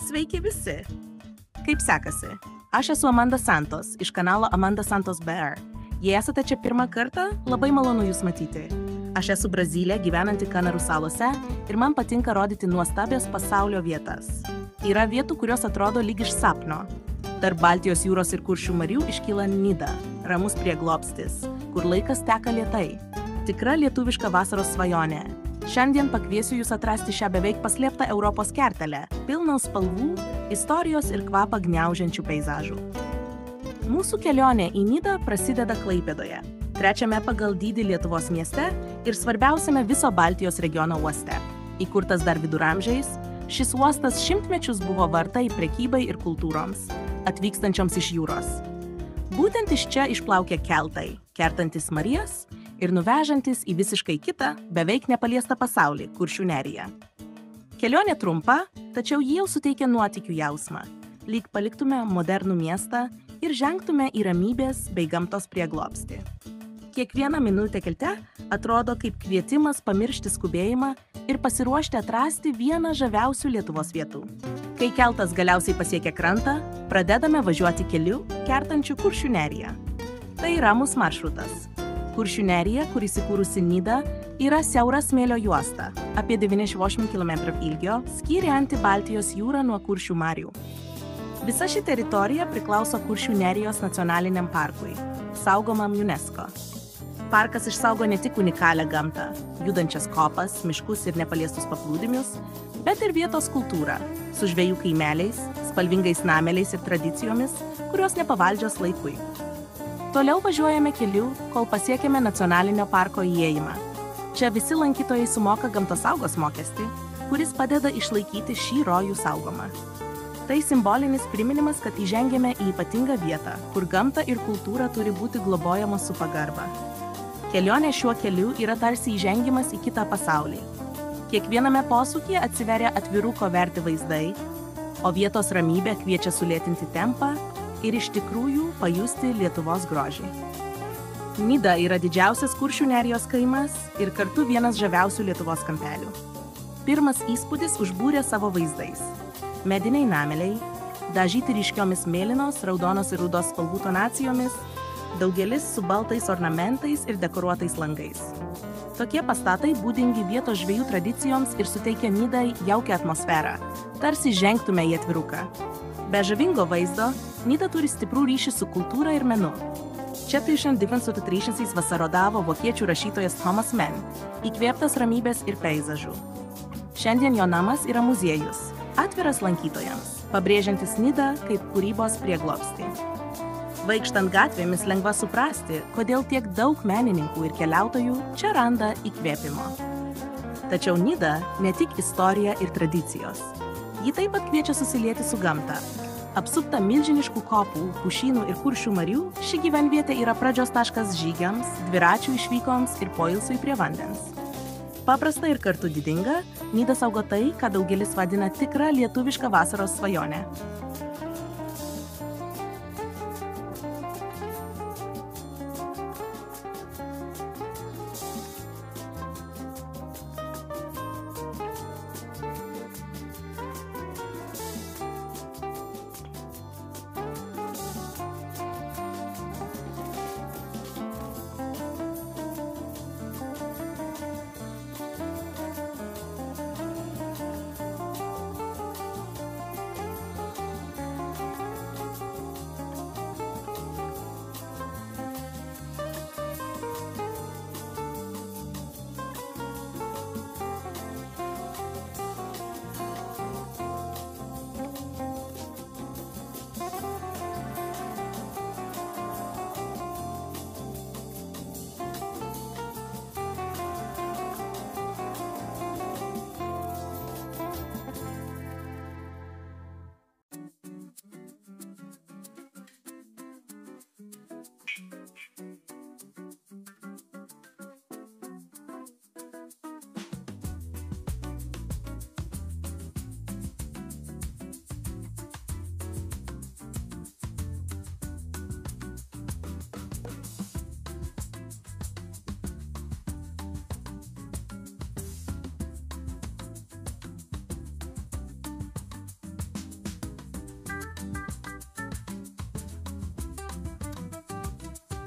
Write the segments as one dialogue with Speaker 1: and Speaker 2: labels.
Speaker 1: Sveiki visi! Kaip sekasi? Aš esu Amanda Santos iš kanalo Amanda Santos Bear. Jei esate čia pirmą kartą, labai malonu jūs matyti. Aš esu Brazilė, gyvenanti Kanarų salose ir man patinka rodyti nuostabias pasaulio vietas. Yra vietų, kurios atrodo lyg iš sapno. Tarp Baltijos jūros ir Kuršių marių iškyla Nida, ramus prieglobstis, kur laikas teka lėtai. Tikra lietuviška vasaros svajonė. Šiandien pakviesiu jūs atrasti šią beveik paslėptą Europos kertelę, pilną spalvų, istorijos ir kvapą gniaužiančių peizažų. Mūsų kelionė į Nidą prasideda Klaipėdoje, trečiame pagal dydį Lietuvos mieste ir svarbiausiame viso Baltijos regiono uoste. Įkurtas dar viduramžiais, šis uostas šimtmečius buvo vartai prekybai ir kultūroms, atvykstančioms iš jūros. Būtent iš čia išplaukė keltai, kertantis Marijas ir nuvežantis į visiškai kitą, beveik nepaliestą pasaulį, Kuršių neriją. Kelionė trumpa, tačiau ji jau suteikia nuotykių jausmą, lyg paliktume modernų miestą ir žengtume į ramybės bei gamtos prieglobstį. Kiekviena minutė kelte atrodo kaip kvietimas pamiršti skubėjimą ir pasiruošti atrasti vieną žaviausių Lietuvos vietų. Kai keltas galiausiai pasiekia krantą, pradedame važiuoti keliu, kertančiu Kuršių neriją. Tai ramus maršrutas. Kuršių nerija, kur įsikūrusi Nida, yra siaura smėlio juosta, apie 98 km ilgio, skirianti Baltijos jūrą nuo Kuršių marių. Visa ši teritorija priklauso Kuršių nerijos nacionaliniam parkui, saugomam UNESCO. Parkas išsaugo ne tik unikalią gamtą, judančias kopas, miškus ir nepaliestus paplūdimius, bet ir vietos kultūrą, su žvejų kaimeliais, spalvingais nameliais ir tradicijomis, kurios nepavaldžios laikui. Toliau važiuojame keliu, kol pasiekėme nacionalinio parko įėjimą. Čia visi lankytojai sumoka gamtosaugos mokestį, kuris padeda išlaikyti šį rojų saugomą. Tai simbolinis priminimas, kad įžengėme į ypatingą vietą, kur gamta ir kultūra turi būti globojamos su pagarba. Kelionė šiuo keliu yra tarsi įžengimas į kitą pasaulį. Kiekviename posūkyje atsiveria atviruko verti vaizdai, o vietos ramybė kviečia sulėtinti tempą ir iš tikrųjų pajusti Lietuvos grožį. Nida yra didžiausias Kuršių nerijos kaimas ir kartu vienas žaviausių Lietuvos kampelių. Pirmas įspūdis užbūrė savo vaizdais. Mediniai nameliai, dažyti ryškiomis mėlynos, raudonos ir rudos spalvų tonacijomis, daugelis su baltais ornamentais ir dekoruotais langais. Tokie pastatai būdingi vietos žvejų tradicijoms ir suteikia Nidai jaukią atmosferą, tarsi žengtume į atviruką. Be žavingo vaizdo, Nida turi stiprų ryšį su kultūra ir menu. Čia 1930 vasarodavo vokiečių rašytojas Thomas Mann, įkvėptas ramybės ir peizažų. Šiandien jo namas yra muziejus, atviras lankytojams, pabrėžiantis Nidą kaip kūrybos prieglobstį. Vaikštant gatvėmis lengva suprasti, kodėl tiek daug menininkų ir keliautojų čia randa įkvėpimo. Tačiau Nida ne tik istorija ir tradicijos. Ji taip pat kviečia susilieti su gamta. Apsupta milžiniškų kopų, pušynų ir Kuršių marių, ši gyvenvietė yra pradžios taškas žygiams, dviračių išvykoms ir poilsiui prie vandens. Paprasta ir kartu didinga, Nida saugo tai, ką daugelis vadina tikra lietuviška vasaros svajonė.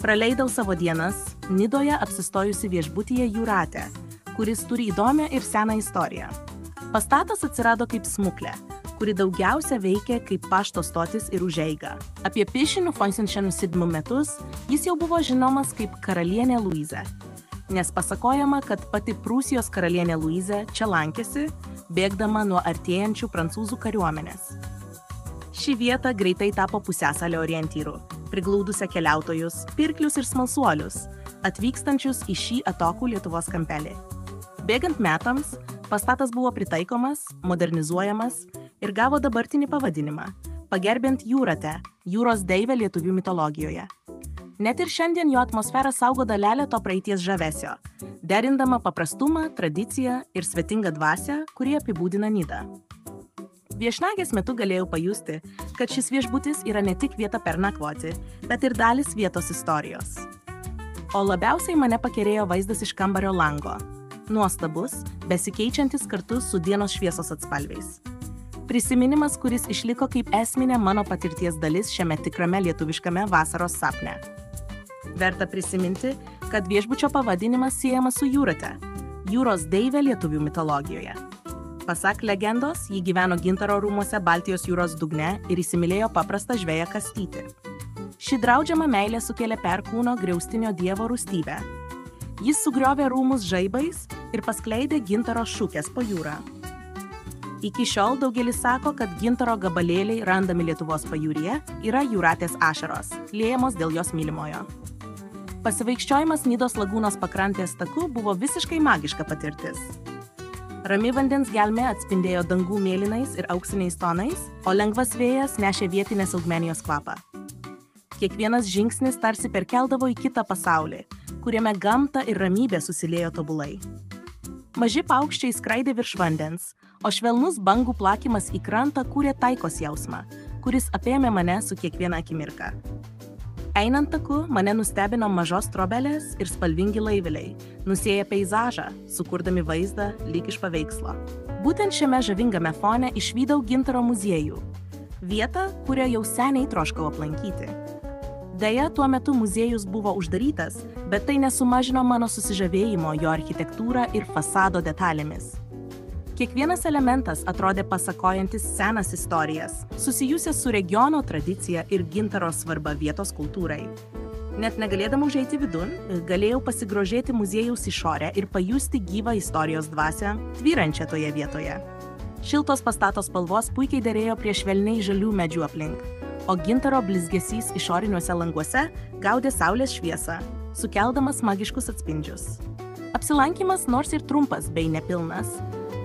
Speaker 1: Praleidau savo dienas Nidoje apsistojusi viešbutyje Jūratė, kuris turi įdomią ir seną istoriją. Pastatas atsirado kaip smuklė, kuri daugiausia veikė kaip pašto stotis ir užeiga. Apie piešinių Fonsenšenų sidmų metus jis jau buvo žinomas kaip Karalienė Luiza, nes pasakojama, kad pati Prūsijos karalienė Luiza čia lankėsi, bėgdama nuo artėjančių prancūzų kariuomenės. Ši vieta greitai tapo pusiasalio orientyrų, priglaudusią keliautojus, pirklius ir smalsuolius, atvykstančius į šį atokų Lietuvos kampelį. Bėgant metams, pastatas buvo pritaikomas, modernizuojamas ir gavo dabartinį pavadinimą, pagerbiant Jūratę, jūros deivę lietuvių mitologijoje. Net ir šiandien jo atmosfera saugo dalelę to praeities žavesio, derindama paprastumą, tradiciją ir svetingą dvasią, kurie apibūdina Nidą. Viešnagės metu galėjau pajusti, kad šis viešbutis yra ne tik vieta pernakvoti, bet ir dalis vietos istorijos. O labiausiai mane pakerėjo vaizdas iš kambario lango. Nuostabus, besikeičiantis kartu su dienos šviesos atspalviais. Prisiminimas, kuris išliko kaip esminė mano patirties dalis šiame tikrame lietuviškame vasaros sapne. Verta prisiminti, kad viešbučio pavadinimas siejamas su Jūrate, jūros deivė lietuvių mitologijoje. Pasak legendos, ji gyveno Gintaro rūmuose Baltijos jūros dugne ir įsimylėjo paprastą žveją Kastytį. Ši draudžiama meilė sukėlė Perkūno griaustinio dievo rūstybę. Jis sugriovė rūmus žaibais ir paskleidė Gintaro šukės po jūrą. Iki šiol daugelis sako, kad Gintaro gabalėliai randami Lietuvos pajūryje yra Jūratės ašaros, liejamos dėl jos mylimojo. Pasivaikščiojimas Nidos lagūnos pakrantės taku buvo visiškai magiška patirtis. Rami vandens gelmė atspindėjo dangų mėlynais ir auksiniais tonais, o lengvas vėjas nešė vietinės augmenijos kvapą. Kiekvienas žingsnis tarsi perkeldavo į kitą pasaulį, kuriame gamta ir ramybė susiliejo tobulai. Maži paukščiai skraidė virš vandens, o švelnus bangų plakimas į krantą kūrė taikos jausmą, kuris apėmė mane su kiekviena akimirka. Einant taku, mane nustebino mažos trobelės ir spalvingi laiveliai, nusėję peizažą, sukurdami vaizdą lyg iš paveikslo. Būtent šiame žavingame fone išvydau Gintaro muziejų, vietą, kurią jau seniai troškau aplankyti. Deja, tuo metu muziejus buvo uždarytas, bet tai nesumažino mano susižavėjimo jo architektūrą ir fasado detalėmis. Kiekvienas elementas atrodė pasakojantis senas istorijas, susijusias su regiono tradicija ir Gintaro svarba vietos kultūrai. Net negalėdama užeiti vidun, galėjau pasigrožėti muziejaus išorę ir pajusti gyvą istorijos dvasią, tvyrančią toje vietoje. Šiltos pastato spalvos puikiai derėjo prie švelniai žalių medžių aplink, o Gintaro blizgesys išoriniuose languose gaudė saulės šviesą, sukeldamas magiškus atspindžius. Apsilankymas, nors ir trumpas bei nepilnas,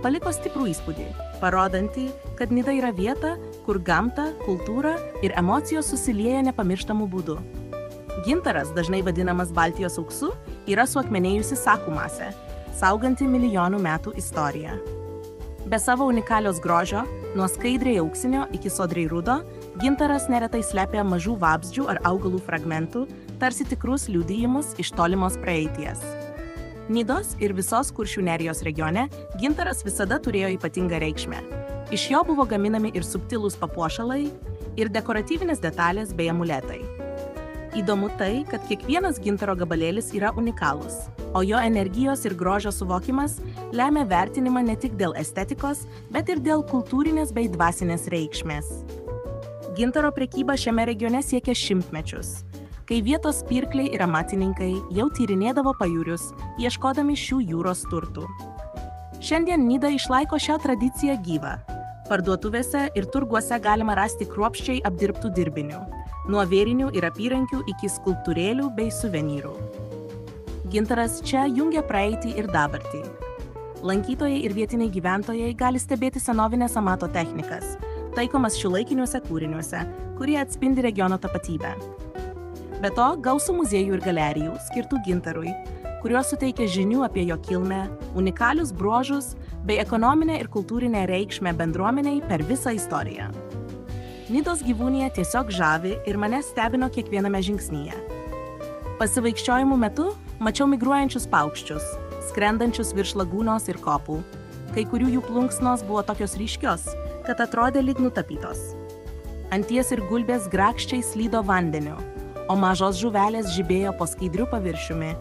Speaker 1: paliko stiprų įspūdį, parodantį, kad Nida yra vieta, kur gamta, kultūra ir emocijos susilieja nepamirštamų būdų. Gintaras, dažnai vadinamas Baltijos auksu, yra suakmenėjusi sakų masė, sauganti milijonų metų istoriją. Be savo unikalios grožio, nuo skaidriai auksinio iki sodriai rudo, Gintaras neretai slepia mažų vabzdžių ar augalų fragmentų, tarsi tikrus liudijimus iš tolimos praeities. Nidos ir visos Kuršių nerijos regione Gintaras visada turėjo ypatingą reikšmę. Iš jo buvo gaminami ir subtilūs papuošalai, ir dekoratyvinės detalės bei amuletai. Įdomu tai, kad kiekvienas Gintaro gabalėlis yra unikalus, o jo energijos ir grožio suvokimas lemia vertinimą ne tik dėl estetikos, bet ir dėl kultūrinės bei dvasinės reikšmės. Gintaro prekyba šiame regione siekia šimtmečius, kai vietos pirkliai ir amatininkai jau tyrinėdavo pajūrius, ieškodami šių jūros turtų. Šiandien Nida išlaiko šią tradiciją gyvą. Parduotuvėse ir turguose galima rasti kruopščiai apdirbtų dirbinių, nuo vėrinių ir apyrankių iki skulptūrėlių bei suvenyrų. Gintaras čia jungia praeitį ir dabartį. Lankytojai ir vietiniai gyventojai gali stebėti senovinės amato technikas, taikomas šiuolaikiniuose kūriniuose, kurie atspindi regiono tapatybę. Be to, gausų muziejų ir galerijų skirtų Gintarui, kurios suteikia žinių apie jo kilmę, unikalius bruožus bei ekonominę ir kultūrinę reikšmę bendruomeniai per visą istoriją. Nidos gyvūnija tiesiog žavi ir mane stebino kiekviename žingsnyje. Pasivaikščiojimų metu mačiau migruojančius paukščius, skrendančius virš lagūnos ir kopų. Kai kurių jų plunksnos buvo tokios ryškios, kad atrodė lyg nutapytos. Anties ir gulbės grakščiai slydo vandeniu, o mažos žuvelės žibėjo po skaidriu paviršiumi,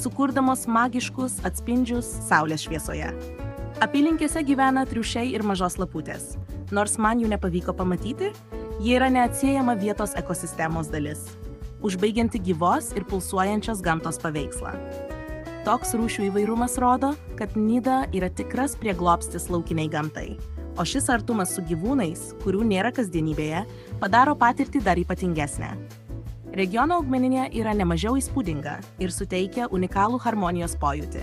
Speaker 1: sukurdamos magiškus atspindžius saulės šviesoje. Apylinkėse gyvena triušiai ir mažos laputės. Nors man jų nepavyko pamatyti, jie yra neatsiejama vietos ekosistemos dalis, užbaigianti gyvos ir pulsuojančios gamtos paveikslą. Toks rūšių įvairumas rodo, kad Nida yra tikras prieglobstis laukiniai gamtai, o šis artumas su gyvūnais, kurių nėra kasdienybėje, padaro patirtį dar ypatingesnę. Regiono augmeninė yra nemažiau įspūdinga ir suteikia unikalų harmonijos pojūtį.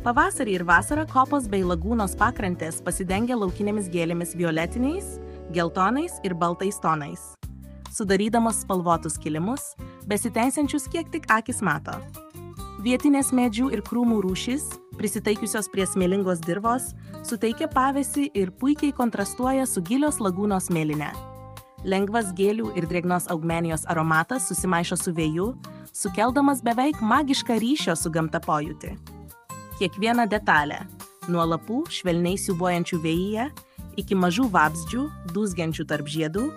Speaker 1: Pavasarį ir vasarą kopos bei lagūnos pakrantės pasidengia laukinėmis gėlėmis violetiniais, geltonais ir baltais tonais, sudarydamos spalvotus kilimus, besitęsiančius kiek tik akis mato. Vietinės medžių ir krūmų rūšys, prisitaikiusios prie smėlingos dirvos, suteikia pavėsį ir puikiai kontrastuoja su gilios lagūnos mėlyne. Lengvas gėlių ir drėgnos augmenijos aromatas susimaišo su vėju, sukeldamas beveik magišką ryšio su gamta pojūtį. Kiekviena detalė, nuo lapų švelniai siūbuojančių vėjyje iki mažų vabzdžių, dūzgiančių tarp žiedų,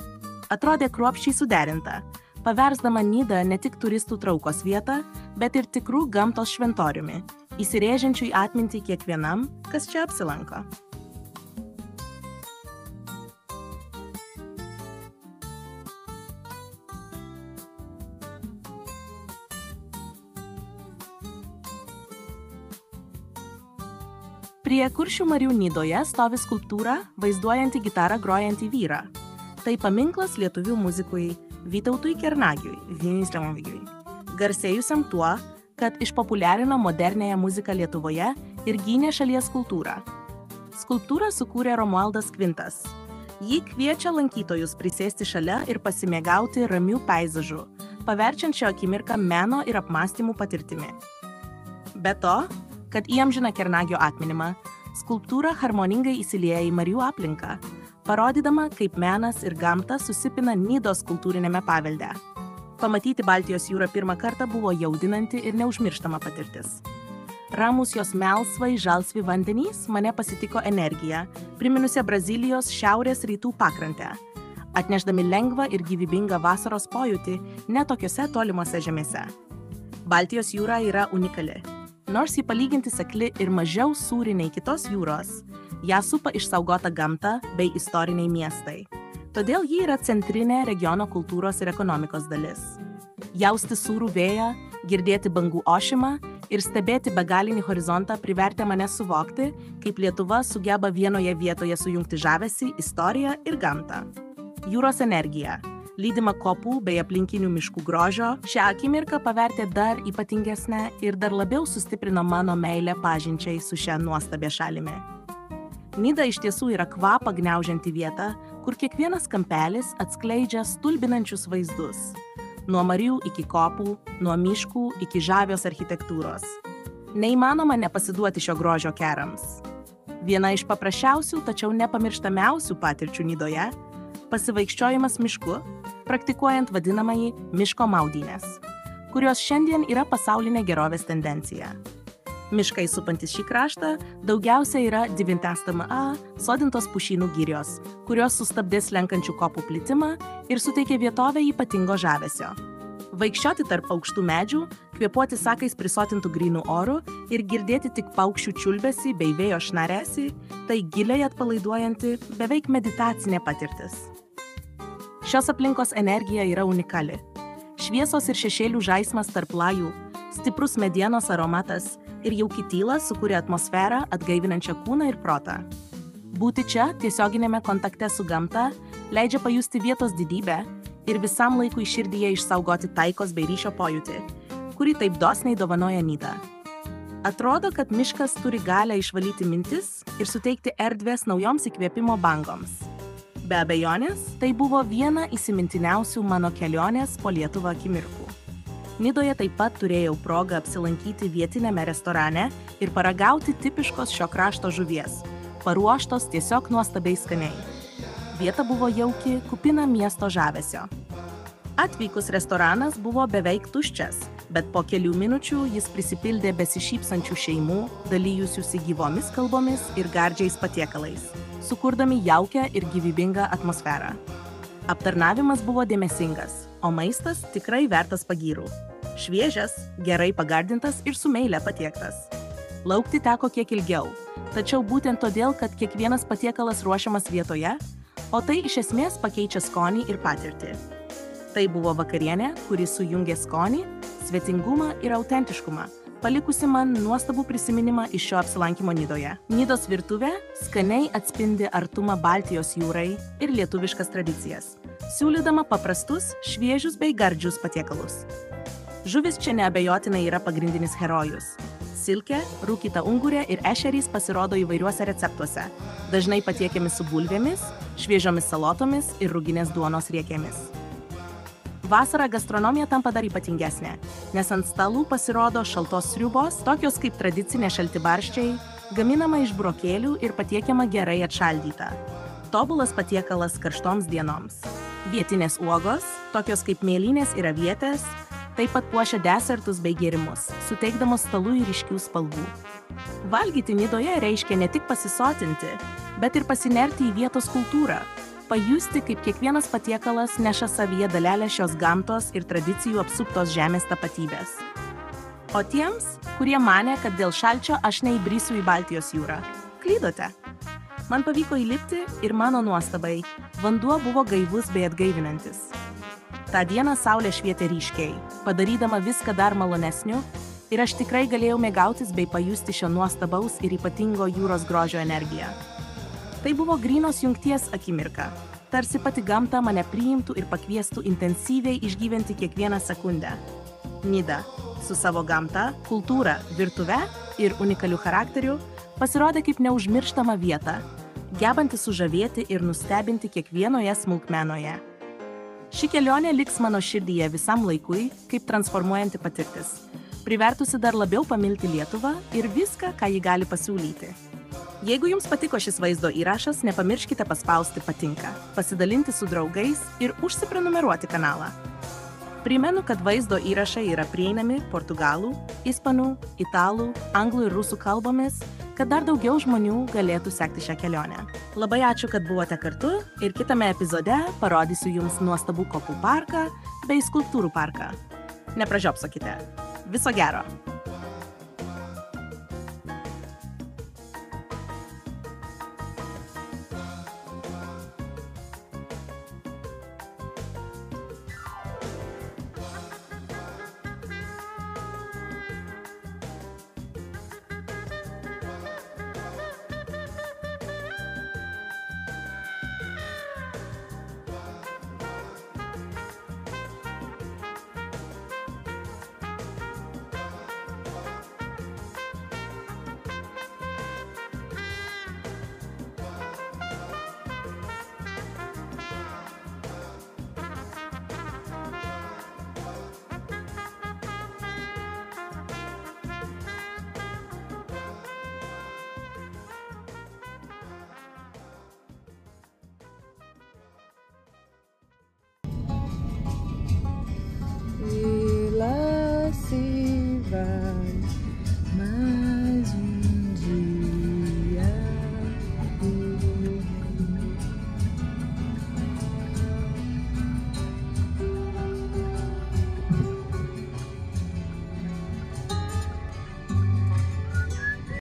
Speaker 1: atrodė kruopščiai suderinta, paversdama Nidą ne tik turistų traukos vietą, bet ir tikrų gamtos šventoriumi, įsirėžiančių į atmintį kiekvienam, kas čia apsilanko. Prie Kuršių marių Nidoje stovi skulptūra vaizduojanti gitarą grojantį vyrą. Tai paminklas lietuvių muzikui Vytautui Kernagiui, garsėjusiam tuo, kad išpopuliarino modernėją muziką Lietuvoje ir gynė šalies kultūrą. Skulptūrą sukūrė Romualdas Kvintas. Ji kviečia lankytojus prisėsti šalia ir pasimėgauti ramių peizažų, paverčiant šią akimirką meno ir apmąstymų patirtimi. Be to, kad įamžina Kernagio atminimą, skulptūra harmoningai įsilieja į marių aplinką, parodydama, kaip menas ir gamta susipina Nidos kultūrinėme pavelde. Pamatyti Baltijos jūrą pirmą kartą buvo jaudinanti ir neužmirštama patirtis. Ramus jos melsvai žalsvi vandenys mane pasitiko energiją, priminusią Brazilijos šiaurės rytų pakrantę, atnešdami lengvą ir gyvybingą vasaros pojūtį net tokiose tolimuose žemėse. Baltijos jūra yra unikali. Nors ji palyginti sekli ir mažiau sūri nei kitos jūros, ją supa išsaugota gamta bei istoriniai miestai. Todėl ji yra centrinė regiono kultūros ir ekonomikos dalis. Jausti sūrų vėją, girdėti bangų ošimą ir stebėti begalinį horizontą privertė mane suvokti, kaip Lietuva sugeba vienoje vietoje sujungti žavesį, istoriją ir gamtą. Jūros energija, lydima kopų bei aplinkinių miškų grožio, šią akimirką pavertė dar ypatingesnę ir dar labiau sustiprino mano meilę pažinčiai su šia nuostabia šalimi. Nida iš tiesų yra kvapą gniaužianti vieta, kur kiekvienas kampelis atskleidžia stulbinančius vaizdus. Nuo marių iki kopų, nuo miškų iki žavios architektūros. Neįmanoma nepasiduoti šio grožio kerams. Viena iš paprasčiausių, tačiau nepamirštamiausių patirčių Nidoje – pasivaikščiojimas mišku, praktikuojant vadinamąjį miško maudynės, kurios šiandien yra pasaulinė gerovės tendencija. Miškai supantis šį kraštą daugiausia yra 9 sodintos pušynų girios, kurios sustabdė slenkančių kopų plitimą ir suteikė vietovę ypatingo žavesio. Vaikščioti tarp aukštų medžių, kvėpuoti sakais prisotintų grynų orų ir girdėti tik paukščių čiulbesį bei vėjo šnaresį – tai giliai atpalaiduojanti, beveik meditacinė patirtis. Šios aplinkos energija yra unikali. Šviesos ir šešėlių žaismas tarp lajų, stiprus medienos aromatas ir jauki tyla sukūrė atmosferą atgaivinančią kūną ir protą. Būti čia, tiesioginėme kontakte su gamta, leidžia pajusti vietos didybę ir visam laikui širdyje išsaugoti taikos bei ryšio pojūtį, kurį taip dosniai dovanoja Nida. Atrodo, kad miškas turi galią išvalyti mintis ir suteikti erdvės naujoms įkvėpimo bangoms. Be abejonės, tai buvo viena įsimintiniausių mano kelionės po Lietuvą akimirkų. Nidoje taip pat turėjau progą apsilankyti vietinėme restorane ir paragauti tipiškos šio krašto žuvies, paruoštos tiesiog nuostabiai skaniai. Vieta buvo jauki, kupina miesto žavesio. Atvykus restoranas buvo beveik tuščias, bet po kelių minučių jis prisipildė besišypsančių šeimų, dalyjusiųsi gyvomis kalbomis ir gardžiais patiekalais, sukurdami jaukią ir gyvybingą atmosferą. Aptarnavimas buvo dėmesingas, o maistas tikrai vertas pagyrų. Šviežias, gerai pagardintas ir su meile patiektas. Laukti teko kiek ilgiau, tačiau būtent todėl, kad kiekvienas patiekalas ruošiamas vietoje, o tai iš esmės pakeičia skonį ir patirtį. Tai buvo vakarienė, kuri sujungė skonį, svetingumą ir autentiškumą, palikusi man nuostabų prisiminimą iš šio apsilankimo Nidoje. Nidos virtuvė skaniai atspindi artumą Baltijos jūrai ir lietuviškas tradicijas, siūlydama paprastus, šviežius bei gardžius patiekalus. Žuvis čia neabejotinai yra pagrindinis herojus. Silkė, rūkyta ungurė ir ešerys pasirodo įvairiuose receptuose, dažnai patiekiami su bulvėmis, šviežiomis salotomis ir ruginės duonos riekėmis. Vasarą gastronomija tampa dar ypatingesnė, nes ant stalų pasirodo šaltos sriubos, tokios kaip tradicinė šaltibarščiai, gaminama iš burokėlių ir patiekiama gerai atšaldyta. Tobulas patiekalas karštoms dienoms. Vietinės uogos, tokios kaip mėlynės ir avietės, taip pat puošia desertus bei gėrimus, suteikdamos stalui ryškių spalvų. Valgyti Nidoje reiškia ne tik pasisotinti, bet ir pasinerti į vietos kultūrą, pajusti, kaip kiekvienas patiekalas neša savyje dalelę šios gamtos ir tradicijų apsuptos žemės tapatybės. O tiems, kurie manė, kad dėl šalčio aš neįbrisiu į Baltijos jūrą, klydote. Man pavyko įlipti ir mano nuostabai, vanduo buvo gaivus bei atgaivinantis. Ta dieną saulė švietė ryškiai, padarydama viską dar malonesniu, ir aš tikrai galėjau mėgautis bei pajusti šio nuostabaus ir ypatingo jūros grožio energiją. Tai buvo grynos jungties akimirka, tarsi pati gamta mane priimtų ir pakviestų intensyviai išgyventi kiekvieną sekundę. Nida, su savo gamta, kultūra, virtuve ir unikaliu charakteriu, pasirodė kaip neužmirštama vieta, gebanti sužavėti ir nustebinti kiekvienoje smulkmenoje. Ši kelionė liks mano širdyje visam laikui, kaip transformuojanti patirtis, privertusi dar labiau pamilti Lietuvą ir viską, ką ji gali pasiūlyti. Jeigu jums patiko šis vaizdo įrašas, nepamirškite paspausti patinka, pasidalinti su draugais ir užsiprenumeruoti kanalą. Primenu, kad vaizdo įrašai yra prieinami portugalų, ispanų, italų, anglų ir rusų kalbomis, kad dar daugiau žmonių galėtų sekti šią kelionę. Labai ačiū, kad buvote kartu ir kitame epizode parodysiu jums nuostabų kopų parką bei skulptūrų parką. Nepražiopsokite. Viso gero!